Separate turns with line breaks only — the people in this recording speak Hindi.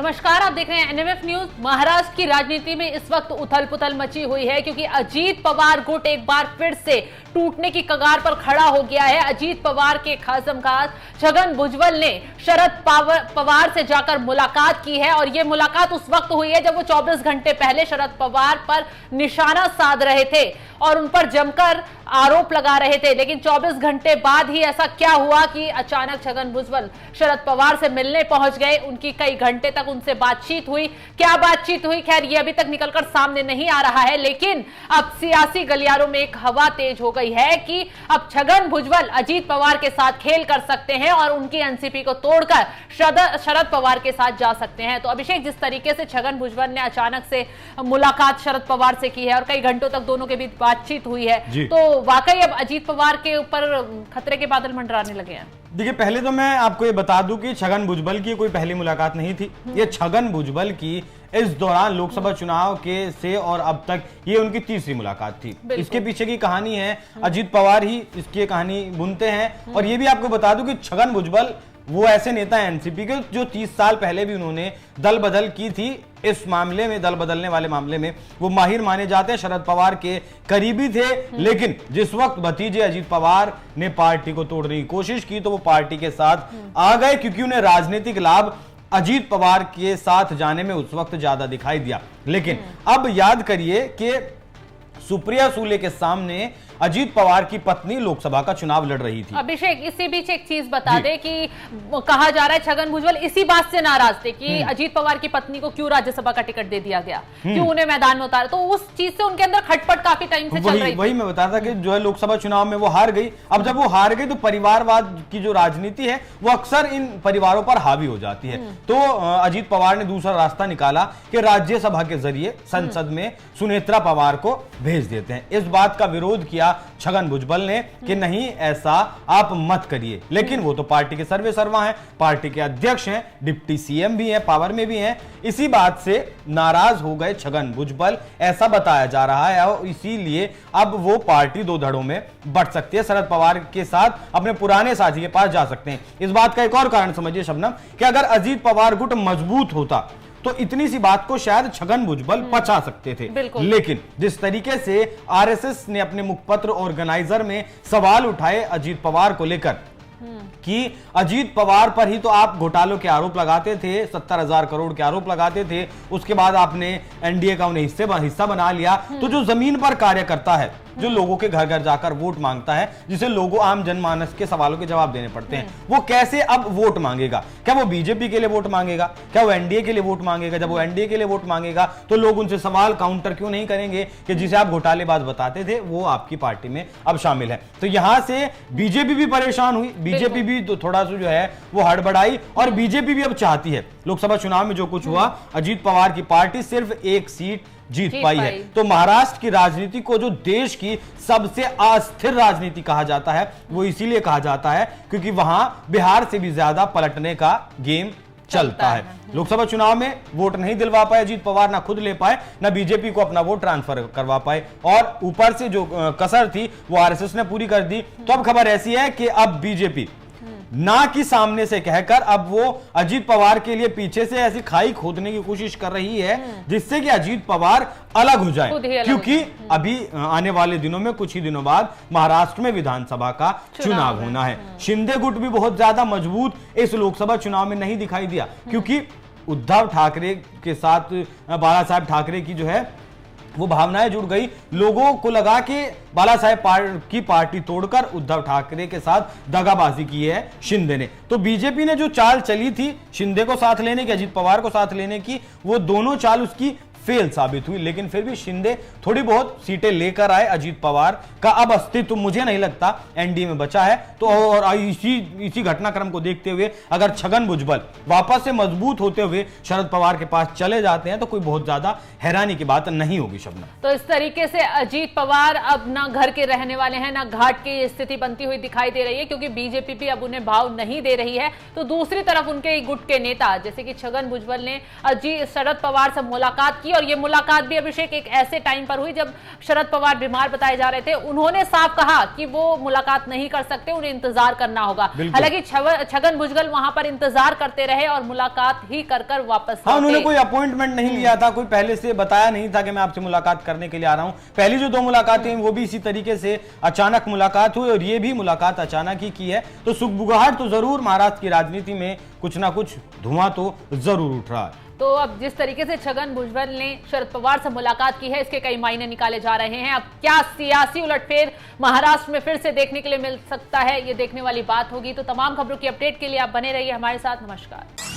नमस्कार, आप देख रहे हैं एनएमएफ न्यूज। महाराष्ट्र की राजनीति में इस वक्त उथल पुथल मची हुई है क्योंकि अजीत पवार गुट एक बार फिर से टूटने की कगार पर खड़ा हो गया है। अजीत पवार के खासमखास छगन भुजबल ने शरद पवार से जाकर मुलाकात की है और यह मुलाकात उस वक्त हुई है जब वो 24 घंटे पहले शरद पवार पर निशाना साध रहे थे और उन पर जमकर आरोप लगा रहे थे। लेकिन 24 घंटे बाद ही ऐसा क्या हुआ कि अचानक छगन भुजबल शरद पवार से मिलने पहुंच गए। उनकी कई घंटे तक उनसे बातचीत हुई। क्या बातचीत हुई, खैर ये अभी तक निकलकर सामने नहीं आ रहा है, लेकिन अब सियासी गलियारों में एक हवा तेज हो गई है कि अब छगन भुजबल अजीत पवार के साथ खेल कर सकते हैं और उनकी एनसीपी को तोड़कर शरद पवार के साथ जा सकते हैं। तो अभिषेक, जिस तरीके से छगन भुजबल ने अचानक से मुलाकात शरद पवार से की है और कई घंटों तक दोनों के बीच बातचीत हुई है, तो वाकई अब अजीत पवार के ऊपर खतरे के बादल मंडराने लगे हैं।
देखिए, पहले तो मैं आपको ये बता दूं कि छगन भुजबल की कोई पहली मुलाकात नहीं थी। ये छगन भुजबल की इस दौरान लोकसभा चुनाव के से और अब तक ये उनकी तीसरी मुलाकात थी। इसके पीछे की कहानी है, अजीत पवार ही इसकी कहानी बुनते हैं। और ये भी आपको बता दूं कि छगन भुजबल वो ऐसे नेता हैं एनसीपी के जो 30 साल पहले भी उन्होंने दल बदल की थी। इस मामले में, दल बदलने वाले मामले में वो माहिर माने जाते हैं, शरद पवार के करीबी थे। लेकिन जिस वक्त भतीजे अजीत पवार ने पार्टी को तोड़ने की कोशिश की तो वो पार्टी के साथ आ गए क्योंकि उन्हें राजनीतिक लाभ अजीत पवार के साथ जाने में उस वक्त ज्यादा दिखाई दिया। लेकिन अब याद करिए कि सुप्रिया सूले के सामने अजीत पवार की पत्नी लोकसभा का चुनाव लड़ रही थी।
अभिषेक, इसी बीच एक चीज बता दे कि कहा जा रहा है छगन भुजबल इसी बात से नाराज थे कि अजीत पवार की पत्नी को क्यों राज्यसभा का टिकट दे दिया गया, क्यों उन्हें मैदान में उतारा। तो उस चीज से उनके अंदर खटपट काफी टाइम से चल रही थी।
वही मैं बता था कि जो है लोकसभा चुनाव में वो हार गई। अब जब वो हार गई तो परिवारवाद की जो राजनीति है वो अक्सर इन परिवारों पर हावी हो जाती है। तो अजीत पवार ने दूसरा रास्ता निकाला कि राज्यसभा के जरिए संसद में सुनेत्रा पवार को भेज देते हैं। इस बात का विरोध किया छगन भुजबल ने कि नहीं, ऐसा आप मत करिए। लेकिन वो तो पार्टी के सर्वे सर्वा हैं, पार्टी के अध्यक्ष हैं, डिप्टी सीएम भी हैं, पावर में भी हैं। इसी बात से नाराज हो गए छगन भुजबल, ऐसा बताया जा रहा है। और इसीलिए अब वो पार्टी दो धड़ों में बढ़ सकती है। शरद पवार के साथ अपने पुराने साथी के पास जा सकते हैं। इस बात का एक और कारण समझिए शबनम, कि अगर अजीत पवार गुट मजबूत होता तो इतनी सी बात को शायद छगन भुजबल पचा सकते थे। लेकिन जिस तरीके से आरएसएस ने अपने मुखपत्र ऑर्गेनाइजर में सवाल उठाए अजीत पवार को लेकर कि अजीत पवार पर ही तो आप घोटालों के आरोप लगाते थे, 70,000 करोड़ के आरोप लगाते थे, उसके बाद आपने एनडीए का उन्हें हिस्सा बना लिया। तो जो जमीन पर कार्य करता है, जो लोगों के घर घर जाकर वोट मांगता है, जिसे लोगों आम जनमानस के सवालों के जवाब देने पड़ते हैं, वो कैसे अब वोट मांगेगा? क्या वो बीजेपी के लिए वोट मांगेगा? क्या वो एनडीए के लिए वोट मांगेगा? जब वो एनडीए के लिए वोट मांगेगा तो लोग उनसे सवाल काउंटर क्यों नहीं करेंगे कि जिसे आप घोटालेबाज बताते थे वो आपकी पार्टी में अब शामिल है। तो यहां से बीजेपी भी परेशान हुई, बीजेपी भी तो थोड़ा सा जो है वो हड़बड़ाई, और बीजेपी भी अब चाहती है लोकसभा चुनाव में जो कुछ हुआ, अजीत पवार की पार्टी सिर्फ एक सीट जीत पाई है। तो महाराष्ट्र की राजनीति को जो देश की सबसे अस्थिर राजनीति कहा जाता है, वो इसीलिए कहा जाता है क्योंकि वहां बिहार से भी ज्यादा पलटने का गेम चलता है। लोकसभा चुनाव में वोट नहीं दिलवा पाए अजीत पवार, ना खुद ले पाए, ना बीजेपी को अपना वोट ट्रांसफर करवा पाए, और ऊपर से जो कसर थी वो आरएसएस ने पूरी कर दी। तो अब खबर ऐसी है कि अब बीजेपी ना कि सामने से कहकर अब वो अजीत पवार के लिए पीछे से ऐसी खाई खोदने की कोशिश कर रही है जिससे कि अजीत पवार अलग हो जाए। क्योंकि अभी आने वाले दिनों में, कुछ ही दिनों बाद महाराष्ट्र में विधानसभा का चुनाव होना है। शिंदे गुट भी बहुत ज्यादा मजबूत इस लोकसभा चुनाव में नहीं दिखाई दिया क्योंकि उद्धव ठाकरे के साथ बाला साहेब ठाकरे की जो है वो भावनाएं जुड़ गई। लोगों को लगा कि बाला साहेब की पार्टी तोड़कर उद्धव ठाकरे के साथ दगाबाजी की है शिंदे ने। तो बीजेपी ने जो चाल चली थी शिंदे को साथ लेने की, अजीत पवार को साथ लेने की, वो दोनों चाल उसकी फेल साबित हुई। लेकिन फिर भी शिंदे थोड़ी बहुत सीटें लेकर आए। अजीत पवार का अब अस्तित्व मुझे नहीं लगता एनडीए में बचा है। तो और इसी घटनाक्रम को देखते हुए अगर छगन भुजबल वापस से मजबूत होते हुए शरद पवार के पास चले जाते हैं तो कोई बहुत ज्यादा हैरानी की बात नहीं होगी शबनम।
तो इस तरीके से अजीत पवार अब ना घर के रहने वाले हैं, ना घाट की स्थिति बनती हुई दिखाई दे रही है क्योंकि बीजेपी भी अब उन्हें भाव नहीं दे रही है। तो दूसरी तरफ उनके गुट के नेता जैसे कि छगन भुजबल ने शरद पवार से मुलाकात की और ये मुलाकात भी अभिषेक एक ऐसे टाइम पर हुई जब शरद पवार बीमार बताए जा रहे थे। उन्होंने साफ कहा कि वो मुलाकात नहीं कर सकते, उन्हें इंतजार करना होगा। हालांकि छगन भुजबल वहां पर इंतजार करते रहे और मुलाकात ही कर वापस।
हाँ, उन्होंने कोई अपॉइंटमेंट नहीं लिया था, कोई पहले से बताया नहीं था कि मैं आपसे मुलाकात करने के लिए आ रहा हूं। पहली जो 2 मुलाकातें वो भी इसी तरीके से अचानक मुलाकात हुई और ये भी मुलाकात अचानक ही की है। तो सुगबुगाहट तो जरूर महाराष्ट्र की राजनीति में कुछ ना कुछ धुआं तो जरूर उठ रहा है।
तो अब जिस तरीके से छगन भुजबल ने शरद पवार से मुलाकात की है, इसके कई मायने निकाले जा रहे हैं। अब क्या सियासी उलटफेर महाराष्ट्र में फिर से देखने के लिए मिल सकता है, ये देखने वाली बात होगी। तो तमाम खबरों की अपडेट के लिए आप बने रहिए हमारे साथ। नमस्कार।